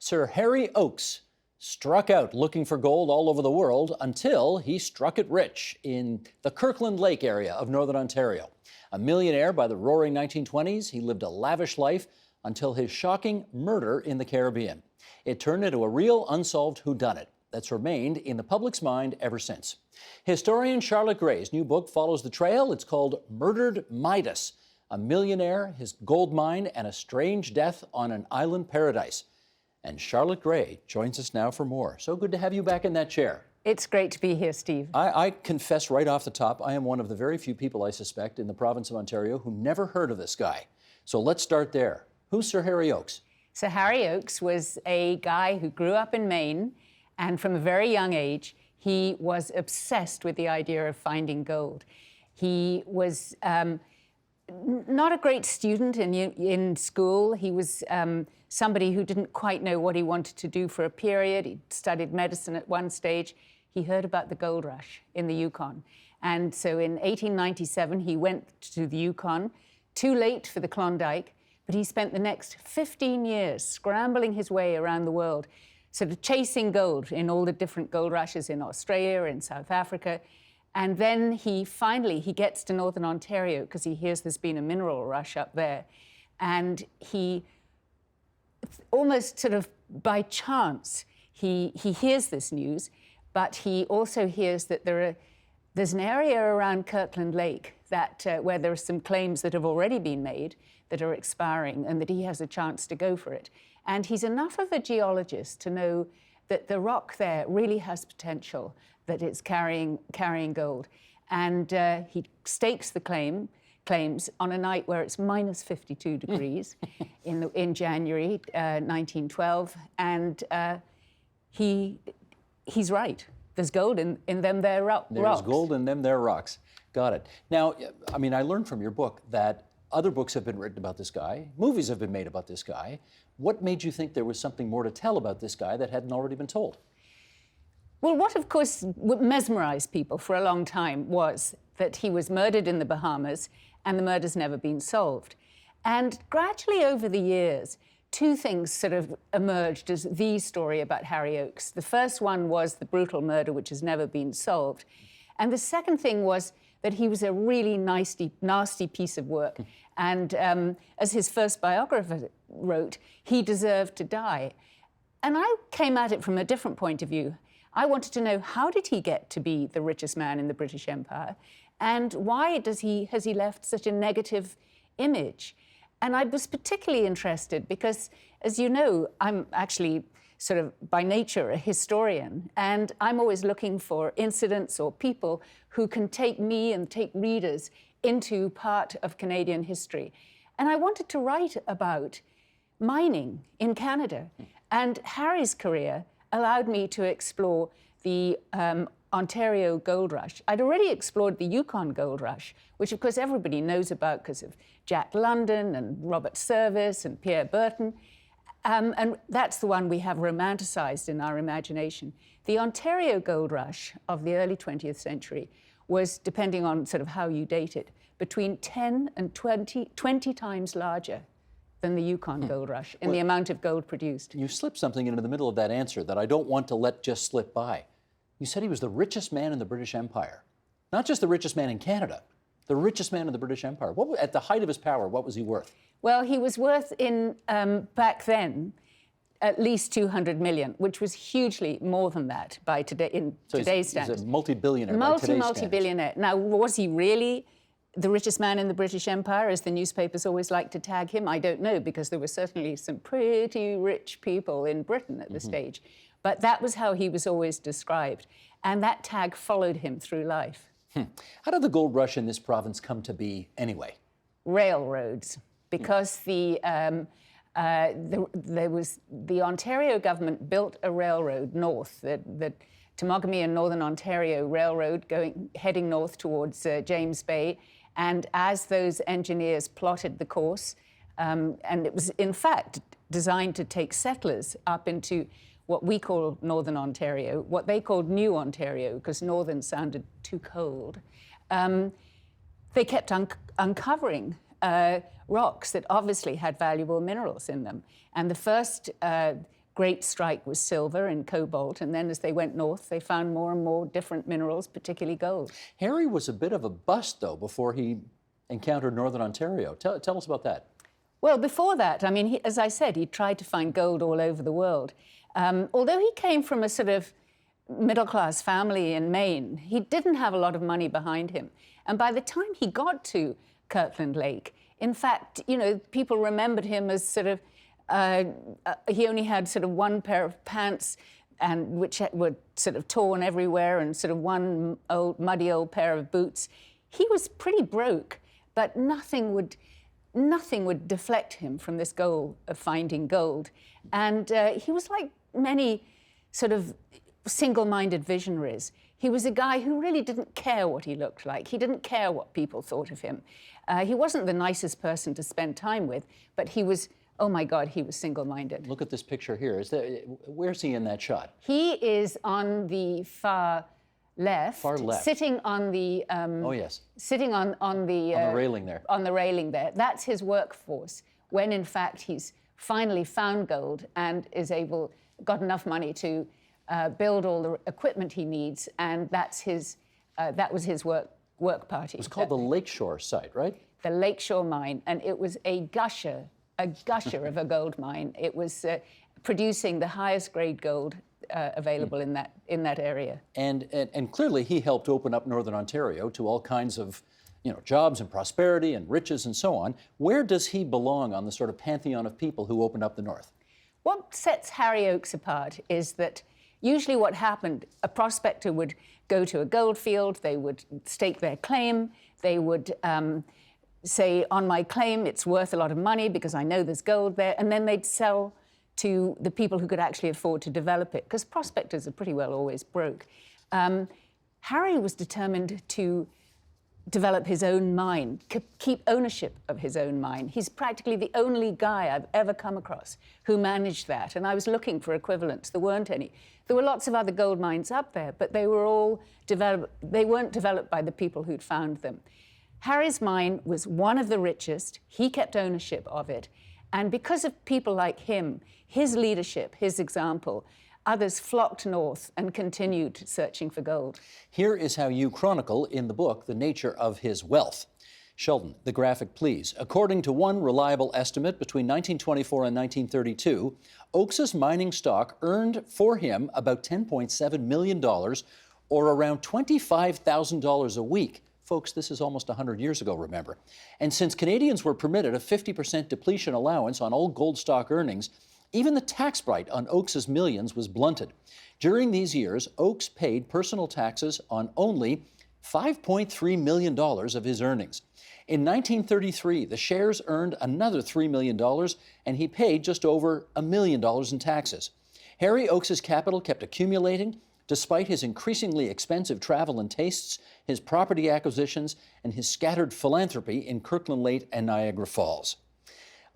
Sir Harry Oakes struck out looking for gold all over the world until he struck it rich in the Kirkland Lake area of Northern Ontario. A millionaire by the roaring 1920s, he lived a lavish life until his shocking murder in the Caribbean. It turned into a real unsolved whodunit that's remained in the public's mind ever since. Historian Charlotte Gray's new book follows the trail. It's called Murdered Midas, a millionaire, his gold mine, and a strange death on an island paradise. And Charlotte Gray joins us now for more. So good to have you back in that chair. It's great to be here, Steve. I confess right off the top, I am one of the very few people, I suspect, in the province of Ontario who never heard of this guy. So let's start there. Who's Sir Harry Oakes? Sir Harry Oakes was a guy who grew up in Maine, and from a very young age, he was obsessed with the idea of finding gold. He was not a great student in school. He was somebody who didn't quite know what he wanted to do for a period. He studied medicine at one stage. He heard about the gold rush in the Yukon. And so in 1897, he went to the Yukon, too late for the Klondike, but he spent the next 15 years scrambling his way around the world, sort of chasing gold in all the different gold rushes in Australia, in South Africa. And then he gets to Northern Ontario because he hears there's been a mineral rush up there. And he, almost sort of by chance, he hears this news, but he also hears that there's an area around Kirkland Lake that where there are some claims that have already been made that are expiring, and that he has a chance to go for it. And he's enough of a geologist to know that the rock there really has potential, that it's carrying gold. And he stakes the claims on a night where it's minus 52 degrees in January 1912. And he's right. There's gold in them there rocks. There's gold in them there rocks. Got it. Now, I mean, I learned from your book that other books have been written about this guy. Movies have been made about this guy. What made you think there was something more to tell about this guy that hadn't already been told? Well, what, of course, mesmerized people for a long time was that he was murdered in the Bahamas, and the murder's never been solved. And gradually over the years, two things sort of emerged as the story about Harry Oakes. The first one was the brutal murder, which has never been solved. And the second thing was that he was a really nasty piece of work. And as his first biographer wrote, he deserved to die. And I came at it from a different point of view. I wanted to know, how did he get to be the richest man in the British Empire? And why has he left such a negative image? And I was particularly interested because, as you know, I'm actually sort of by nature a historian, and I'm always looking for incidents or people who can take me and take readers into part of Canadian history. And I wanted to write about mining in Canada. And Harry's career allowed me to explore the Ontario gold rush. I'd already explored the Yukon gold rush, which of course everybody knows about because of Jack London and Robert Service and Pierre Burton. And that's the one we have romanticized in our imagination. The Ontario gold rush of the early 20th century was, depending on sort of how you date it, between 10 and 20 times larger than the Yukon gold rush in the amount of gold produced. You slipped something into the middle of that answer that I don't want to let just slip by. You said he was the richest man in the British Empire. Not just the richest man in Canada, the richest man in the British Empire. At the height of his power, what was he worth? Well, he was worth, back then, at least 200 million, which was hugely more than that by today's standards. He's a multi-billionaire by today's standards. Multi-billionaire. Now, was he really the richest man in the British Empire, as the newspapers always like to tag him? I don't know, because there were certainly some pretty rich people in Britain at the stage. But that was how he was always described. And that tag followed him through life. How did the gold rush in this province come to be anyway? Railroads. Because the Ontario government built a railroad north, the Temagami and Northern Ontario Railroad heading north towards James Bay. And as those engineers plotted the course, and it was in fact designed to take settlers up into what we call Northern Ontario, what they called New Ontario, because Northern sounded too cold, they kept uncovering rocks that obviously had valuable minerals in them. And the first great strike was silver and cobalt, and then as they went north, they found more and more different minerals, particularly gold. Harry was a bit of a bust, though, before he encountered Northern Ontario. Tell us about that. Well, before that, I mean, as I said, he tried to find gold all over the world. Although he came from a sort of middle-class family in Maine, he didn't have a lot of money behind him. And by the time he got to Kirkland Lake, in fact, you know, people remembered him as sort of, he only had sort of one pair of pants, and which were sort of torn everywhere, and sort of one muddy old pair of boots. He was pretty broke, but nothing would deflect him from this goal of finding gold. And he was like many sort of single-minded visionaries. He was a guy who really didn't care what he looked like. He didn't care what people thought of him. He wasn't the nicest person to spend time with, but he was, oh my God, he was single-minded. Look at this picture here. Where's he in that shot? He is on the far left. Far left. Sitting on the... oh, yes. Sitting on the... on the railing there. On the railing there. That's his workforce, when in fact he's finally found gold and got enough money to build all the equipment he needs, and that was his work party. It was called the Lakeshore site, right? The Lakeshore mine, and it was a gusher of a gold mine. It was producing the highest grade gold available in that area. And clearly he helped open up Northern Ontario to all kinds of, you know, jobs and prosperity and riches and so on. Where does he belong on the sort of pantheon of people who opened up the North? What sets Harry Oakes apart is that usually what happened, a prospector would go to a gold field, they would stake their claim, they would say, on my claim, it's worth a lot of money because I know there's gold there, and then they'd sell to the people who could actually afford to develop it, because prospectors are pretty well always broke. Harry was determined to develop his own mine, keep ownership of his own mine. He's practically the only guy I've ever come across who managed that, and I was looking for equivalents. There weren't any. There were lots of other gold mines up there, but they were all developed. They weren't developed by the people who'd found them. Harry's mine was one of the richest. He kept ownership of it, and because of people like him, his leadership, his example, others flocked north and continued searching for gold. Here is how you chronicle in the book the nature of his wealth. Sheldon, the graphic, please. According to one reliable estimate, between 1924 and 1932, Oakes's mining stock earned for him about $10.7 million, or around $25,000 a week. Folks, this is almost 100 years ago, remember. And since Canadians were permitted a 50% depletion allowance on all gold stock earnings, even the tax bite on Oakes's millions was blunted. During these years, Oakes paid personal taxes on only $5.3 million of his earnings. In 1933, the shares earned another $3 million, and he paid just over $1 million in taxes. Harry Oakes's capital kept accumulating, despite his increasingly expensive travel and tastes, his property acquisitions, and his scattered philanthropy in Kirkland Lake and Niagara Falls.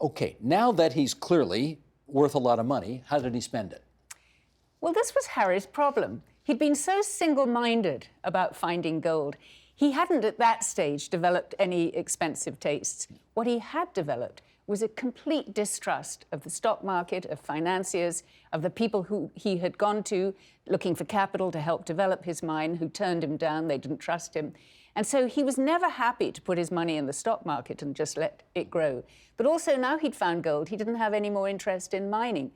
Okay, now that he's clearly worth a lot of money, how did he spend it? Well, this was Harry's problem. He'd been so single-minded about finding gold. He hadn't at that stage developed any expensive tastes. What he had developed was a complete distrust of the stock market, of financiers, of the people who he had gone to looking for capital to help develop his mine, who turned him down, they didn't trust him. And so he was never happy to put his money in the stock market and just let it grow. But also now he'd found gold, he didn't have any more interest in mining.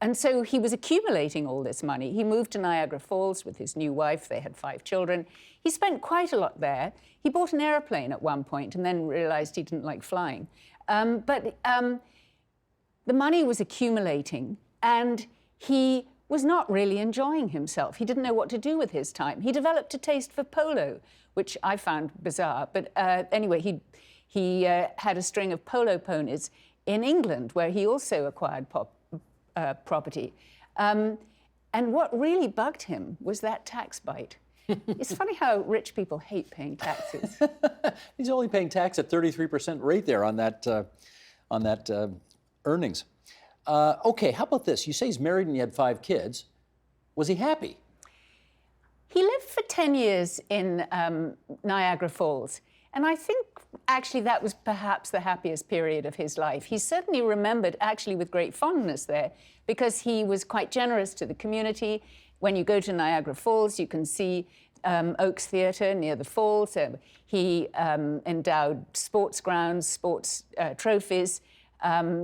And so he was accumulating all this money. He moved to Niagara Falls with his new wife. They had 5 children. He spent quite a lot there. He bought an airplane at one point and then realized he didn't like flying. But the money was accumulating, and he was not really enjoying himself. He didn't know what to do with his time. He developed a taste for polo, which I found bizarre. But anyway, he had a string of polo ponies in England, where he also acquired property. And what really bugged him was that tax bite. It's funny how rich people hate paying taxes. He's only paying tax at 33% rate there on that earnings. Okay, how about this? You say he's married and he had 5 kids. Was he happy? He lived for 10 years in Niagara Falls, and I think actually, that was perhaps the happiest period of his life. He's certainly remembered actually with great fondness there because he was quite generous to the community. When you go to Niagara Falls, you can see Oaks Theatre near the falls. He endowed sports grounds, sports trophies.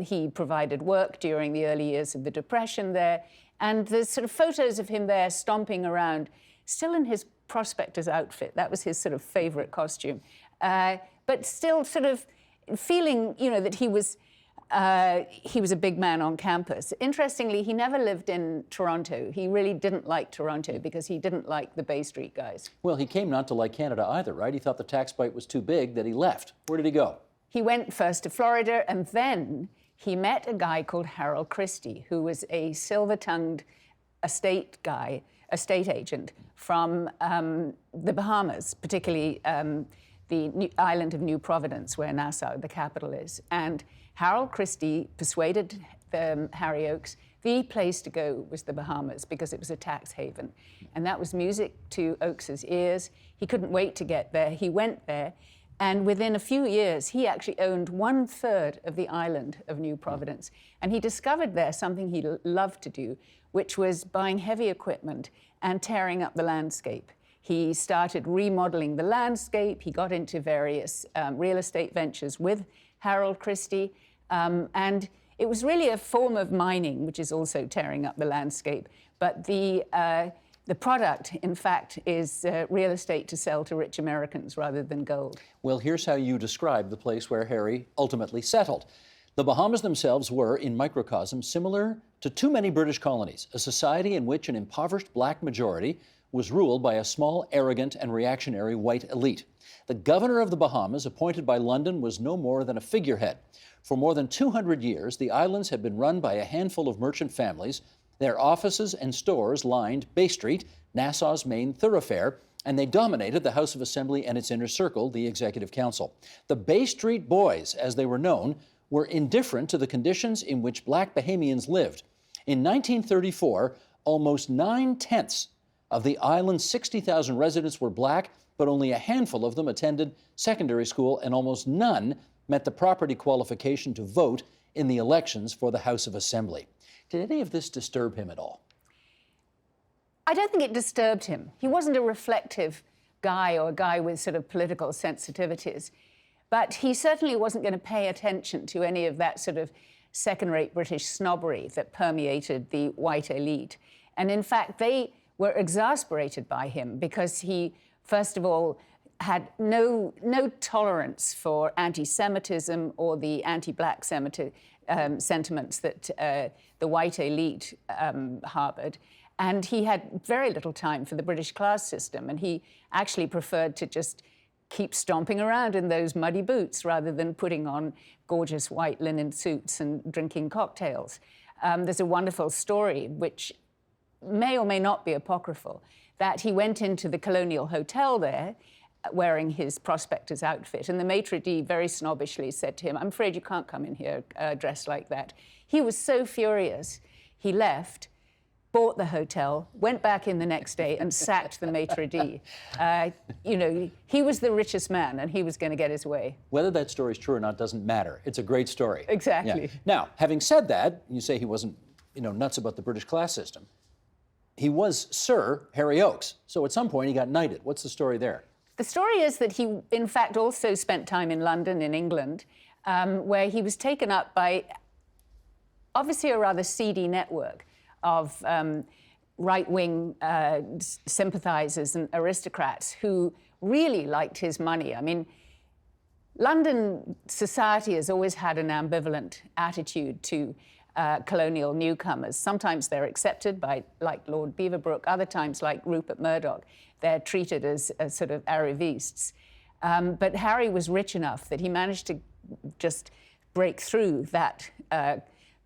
He provided work during the early years of the Depression there. And there's sort of photos of him there stomping around, still in his prospector's outfit. That was his sort of favorite costume. But still sort of feeling, you know, that he was a big man on campus. Interestingly, he never lived in Toronto. He really didn't like Toronto because he didn't like the Bay Street guys. Well, he came not to like Canada either, right? He thought the tax bite was too big that he left. Where did he go? He went first to Florida, and then he met a guy called Harold Christie, who was a silver-tongued estate agent from the Bahamas, particularly the island of New Providence, where Nassau, the capital, is. And Harold Christie persuaded Harry Oakes the place to go was the Bahamas because it was a tax haven. And that was music to Oakes's ears. He couldn't wait to get there. He went there. And within a few years, he actually owned 1/3 of the island of New Providence. And he discovered there something he loved to do, which was buying heavy equipment and tearing up the landscape. He started remodeling the landscape. He got into various real estate ventures with Harold Christie. And it was really a form of mining, which is also tearing up the landscape. But the product, in fact, is real estate to sell to rich Americans rather than gold. Well, here's how you describe the place where Harry ultimately settled. The Bahamas themselves were, in microcosm, similar to too many British colonies, a society in which an impoverished black majority was ruled by a small, arrogant, and reactionary white elite. The governor of the Bahamas, appointed by London, was no more than a figurehead. For more than 200 years, the islands had been run by a handful of merchant families. Their offices and stores lined Bay Street, Nassau's main thoroughfare, and they dominated the House of Assembly and its inner circle, the Executive Council. The Bay Street Boys, as they were known, were indifferent to the conditions in which black Bahamians lived. In 1934, almost 9/10 of the island's 60,000 residents were black, but only a handful of them attended secondary school, and almost none met the property qualification to vote in the elections for the House of Assembly. Did any of this disturb him at all? I don't think it disturbed him. He wasn't a reflective guy or a guy with sort of political sensitivities. But he certainly wasn't going to pay attention to any of that sort of second-rate British snobbery that permeated the white elite. And in fact, they were exasperated by him because he, first of all, had no tolerance for anti-Semitism or the anti-black sentiments that the white elite harbored. And he had very little time for the British class system. And he actually preferred to just keep stomping around in those muddy boots rather than putting on gorgeous white linen suits and drinking cocktails. There's a wonderful story, which may or may not be apocryphal, that he went into the Colonial Hotel there wearing his prospector's outfit. And the maitre d' very snobbishly said to him, "I'm afraid you can't come in here dressed like that." He was so furious, he left, bought the hotel, went back in the next day and sacked the maitre d'. You know, he was the richest man and he was going to get his way. Whether that story's true or not doesn't matter. It's a great story. Exactly. Yeah. Now, having said that, you say he wasn't, nuts about the British class system. He was Sir Harry Oakes. So at some point he got knighted. What's the story there? The story is that he, in fact, also spent time in London, in England, where he was taken up by obviously a rather seedy network of right-wing sympathizers and aristocrats who really liked his money. I mean, London society has always had an ambivalent attitude to colonial newcomers. Sometimes they're accepted by, like Lord Beaverbrook, other times, like Rupert Murdoch, they're treated as sort of arrivistes. But Harry was rich enough that he managed to just break through that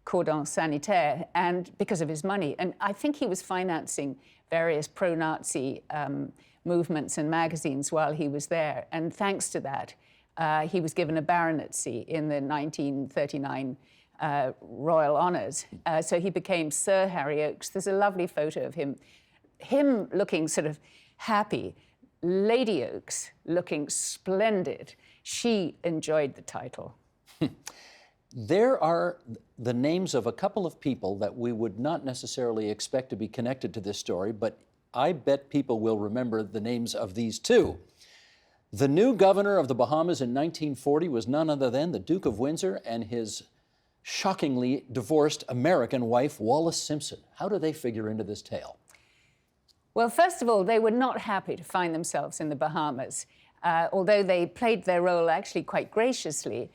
cordon sanitaire, and because of his money. And I think he was financing various pro-Nazi movements and magazines while he was there. And thanks to that, he was given a baronetcy in the 1939 Royal Honours. So he became Sir Harry Oakes. There's a lovely photo of him looking sort of happy, Lady Oakes looking splendid. she enjoyed the title. There are the names of a couple of people that we would not necessarily expect to be connected to this story, but I bet people will remember the names of these two. The new governor of the Bahamas in 1940 was none other than the Duke of Windsor and his shockingly divorced American wife, Wallis Simpson. How do they figure into this tale? Well, first of all, they were not happy to find themselves in the Bahamas, although they played their role actually quite graciously.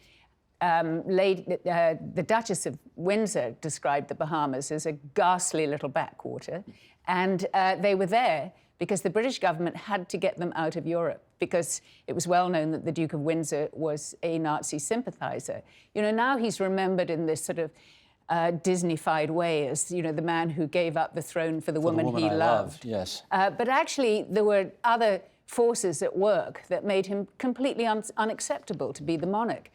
The Duchess of Windsor described the Bahamas as a ghastly little backwater, and they were there because the British government had to get them out of Europe, because it was well known that the Duke of Windsor was a Nazi sympathizer. You know, now he's remembered in this sort of Disney-fied way as, you know, the man who gave up the throne for the woman he loved. Yes. But actually, there were other forces at work that made him completely unacceptable to be the monarch.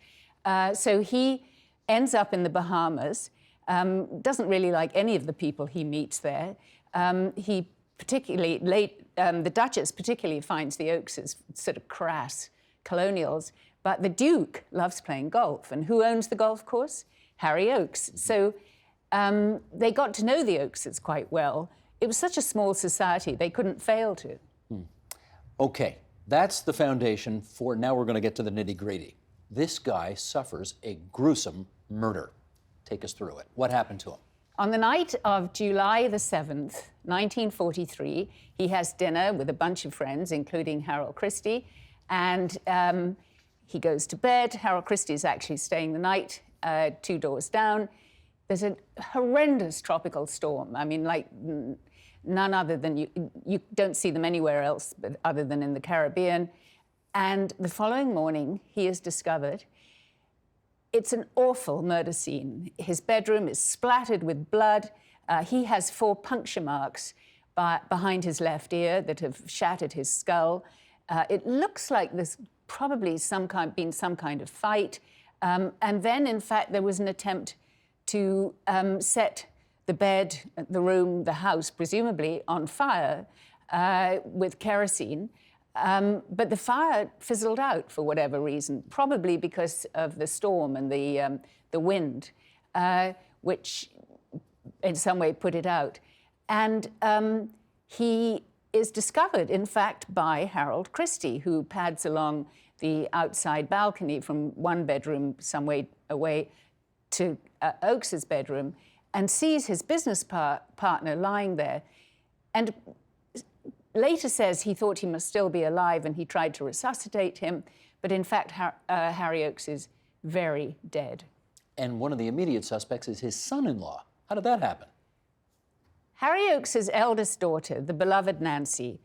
So he ends up in the Bahamas, doesn't really like any of the people he meets there. He particularly, the Duchess particularly finds the Oakses sort of crass colonials, but the Duke loves playing golf. And who owns the golf course? Harry Oakes. So they got to know the Oakses quite well. It was such a small society, they couldn't fail to. Okay, that's the foundation for, now we're going to get to the nitty-gritty. This guy suffers a gruesome murder. Take us through it. What happened to him? On the night of July the 7th, 1943, he has dinner with a bunch of friends, including Harold Christie, and he goes to bed. Harold Christie is actually staying the night 2 doors down. There's a horrendous tropical storm. I mean, like none other than you don't see them anywhere else but other than in the Caribbean. And the following morning, he is discovered. It's an awful murder scene. His bedroom is splattered with blood. He has 4 puncture marks behind his left ear that have shattered his skull. It looks like there's probably been some kind of fight. And then, in fact, there was an attempt to set the bed, the room, the house, presumably, on fire with kerosene. But the fire fizzled out for whatever reason, probably because of the storm and the wind, which in some way put it out. And he is discovered, in fact, by Harold Christie, who pads along the outside balcony from one bedroom some way away to Oakes's bedroom and sees his business partner lying there. And later says he thought he must still be alive and he tried to resuscitate him, but in fact, Harry Oakes is very dead. And one of the immediate suspects is his son-in-law. How did that happen? Harry Oakes's eldest daughter, the beloved Nancy,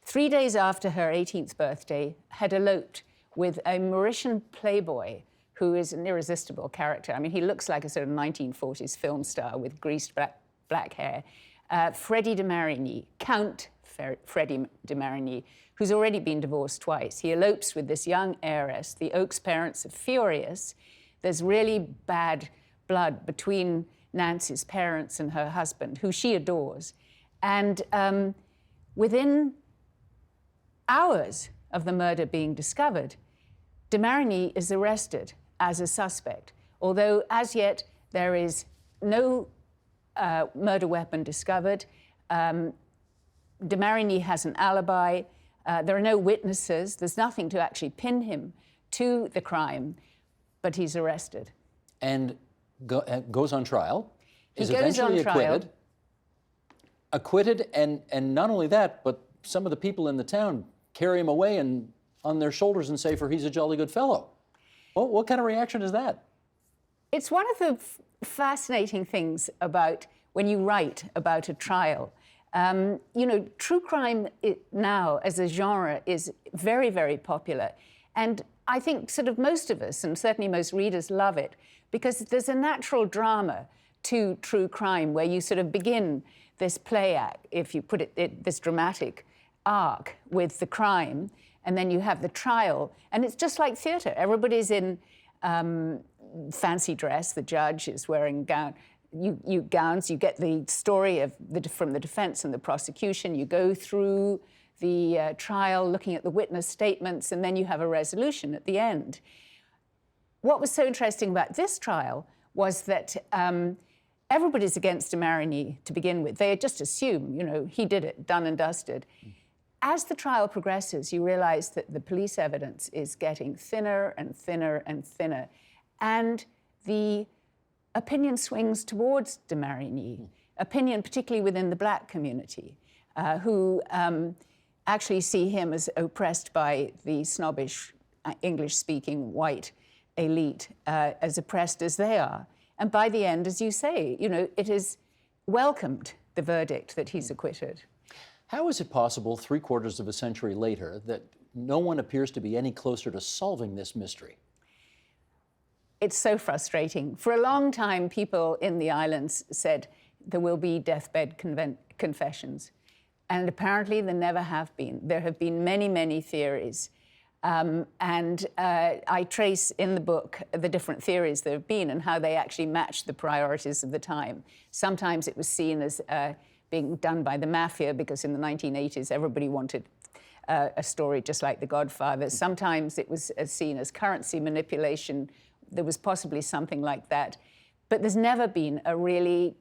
3 days after her 18th birthday, had eloped with a Mauritian playboy who is an irresistible character. I mean, he looks like a sort of 1940s film star with greased black hair. Freddy de Marigny, Count Freddy de Marigny, who's already been divorced twice. He elopes with this young heiress. The Oakes parents are furious. There's really bad blood between Nancy's parents and her husband, who she adores. And within hours of the murder being discovered, de Marigny is arrested as a suspect, although as yet there is no murder weapon discovered. De Marigny has an alibi. There are no witnesses. There's nothing to actually pin him to the crime, but he's arrested. And goes on trial. He is goes eventually on trial. Acquitted, and not only that, but some of the people in the town carry him away and on their shoulders and say, "For he's a jolly good fellow." Well, what kind of reaction is that? It's one of the fascinating things about when you write about a trial. You know, true crime now as a genre is very, very popular. And I think sort of most of us, and certainly most readers, love it because there's a natural drama to true crime where you sort of begin this play act, if you put it, this dramatic arc with the crime, and then you have the trial. And it's just like theatre. Everybody's in fancy dress. The judge is wearing gowns. You get the story from the defense and the prosecution. You go through the trial, looking at the witness statements, and then you have a resolution at the end. What was so interesting about this trial was that everybody's against de Marigny to begin with. They just assume, you know, he did it, done and dusted. As the trial progresses, you realize that the police evidence is getting thinner and thinner and thinner. And the opinion swings towards de Marigny, opinion particularly within the black community, who actually see him as oppressed by the snobbish, English-speaking white elite, as oppressed as they are. And by the end, as you say, you know, it is welcomed, the verdict that he's acquitted. How is it possible, 3/4 of a century later, that no one appears to be any closer to solving this mystery? It's so frustrating. For a long time, people in the islands said there will be deathbed confessions. And apparently there never have been. There have been many, many theories. I trace in the book the different theories there have been and how they actually match the priorities of the time. Sometimes it was seen as being done by the mafia because in the 1980s everybody wanted a story just like The Godfather. Sometimes it was seen as currency manipulation. There was possibly something like that. But there's never been a really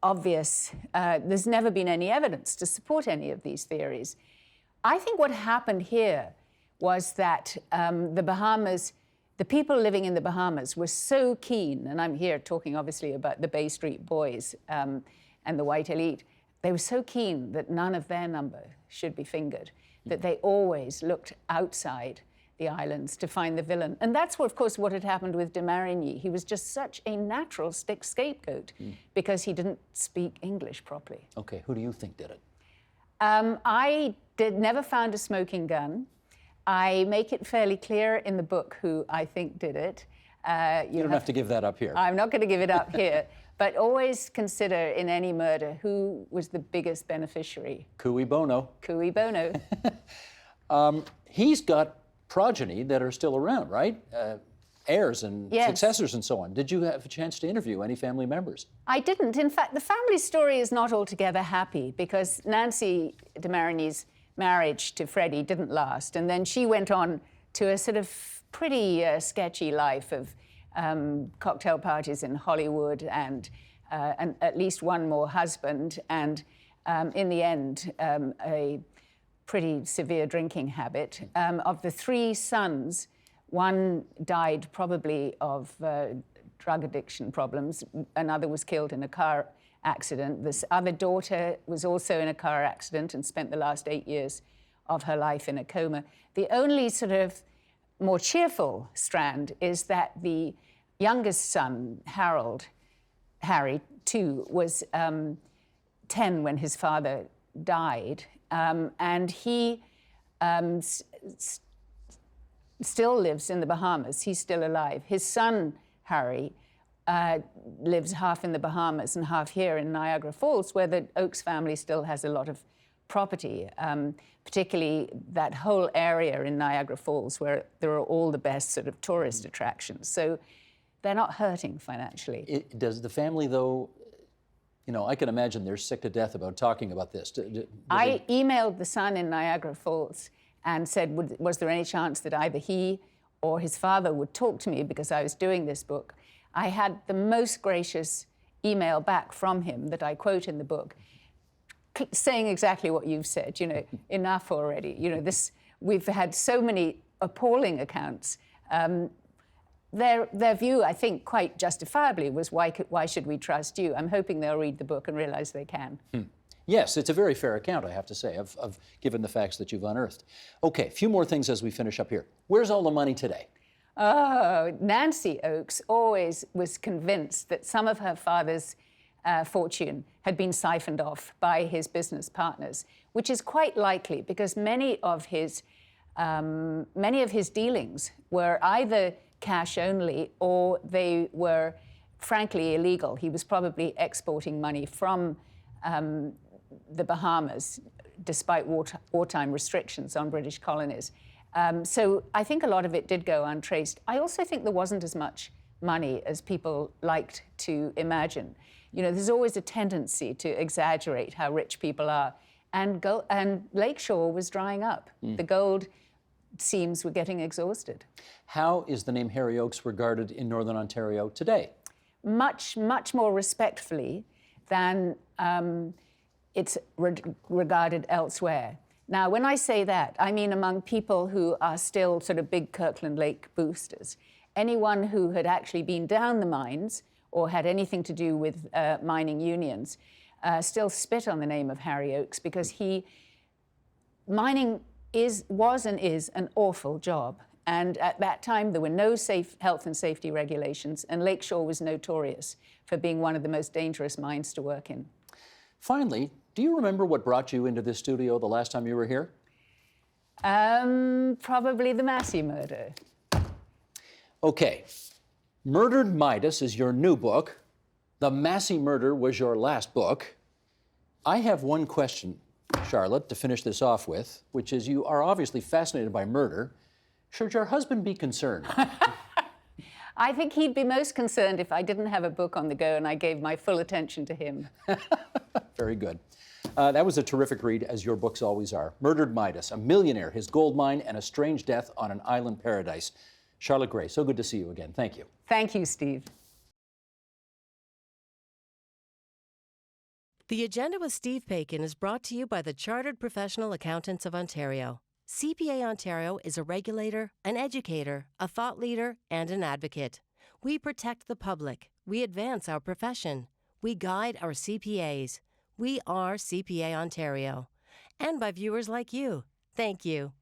obvious, there's never been any evidence to support any of these theories. I think what happened here was that the Bahamas, the people living in the Bahamas were so keen, and I'm here talking obviously about the Bay Street Boys and the white elite, they were so keen that none of their number should be fingered, that they always looked outside the islands to find the villain. And that's, what, of course, what had happened with de Marigny. He was just such a natural scapegoat because he didn't speak English properly. Okay, who do you think did it? I never found a smoking gun. I make it fairly clear in the book who I think did it. You don't have to give that up here. I'm not going to give it up here. But always consider in any murder who was the biggest beneficiary. Cui bono. Cui bono. He's got progeny that are still around, right? Heirs and successors and so on. Did you have a chance to interview any family members? I didn't. In fact, the family story is not altogether happy because Nancy de Marigny's marriage to Freddy didn't last. And then she went on to a sort of pretty sketchy life of cocktail parties in Hollywood and at least one more husband. And in the end, a pretty severe drinking habit. Of the 3 sons, one died probably of drug addiction problems. Another was killed in a car accident. This other daughter was also in a car accident and spent the last 8 years of her life in a coma. The only sort of more cheerful strand is that the youngest son, Harry, too, was 10 when his father died. And he still lives in the Bahamas. He's still alive. His son, Harry, lives half in the Bahamas and half here in Niagara Falls, where the Oakes family still has a lot of property, particularly that whole area in Niagara Falls where there are all the best sort of tourist attractions. So they're not hurting financially. Does the family, though, you know, I can imagine they're sick to death about talking about this. I emailed the son in Niagara Falls and said, was there any chance that either he or his father would talk to me because I was doing this book? I had the most gracious email back from him that I quote in the book, saying exactly what you've said, you know, enough already. You know, we've had so many appalling accounts. Their view, I think, quite justifiably was, why should we trust you? I'm hoping they'll read the book and realize they can. Yes, it's a very fair account, I have to say, of given the facts that you've unearthed. Okay, a few more things as we finish up here. Where's all the money today? Oh, Nancy Oakes always was convinced that some of her father's fortune had been siphoned off by his business partners, which is quite likely because many of his dealings were either cash only or they were frankly illegal. He was probably exporting money from the Bahamas despite wartime restrictions on British colonies. So I think a lot of it did go untraced. I also think there wasn't as much money as people liked to imagine. You know, there's always a tendency to exaggerate how rich people are. and Lakeshore was drying up. The gold seams were getting exhausted. How is the name Harry Oaks regarded in Northern Ontario today? Much, much more respectfully than it's regarded elsewhere. Now, when I say that, I mean among people who are still sort of big Kirkland Lake boosters. Anyone who had actually been down the mines or had anything to do with mining unions still spit on the name of Harry Oaks because mining was and is an awful job. And at that time, there were no safe health and safety regulations, and Lakeshore was notorious for being one of the most dangerous mines to work in. Finally, do you remember what brought you into this studio the last time you were here? Probably the Massey murder. Okay. Murdered Midas is your new book. The Massey Murder was your last book. I have one question, Charlotte, to finish this off with, which is you are obviously fascinated by murder. Should your husband be concerned? I think he'd be most concerned if I didn't have a book on the go and I gave my full attention to him. Very good. That was a terrific read, as your books always are. Murdered Midas, a millionaire, his gold mine, and a strange death on an island paradise. Charlotte Gray, so good to see you again. Thank you. Thank you, Steve. The Agenda with Steve Paikin is brought to you by the Chartered Professional Accountants of Ontario. CPA Ontario is a regulator, an educator, a thought leader, and an advocate. We protect the public. We advance our profession. We guide our CPAs. We are CPA Ontario. And by viewers like you. Thank you.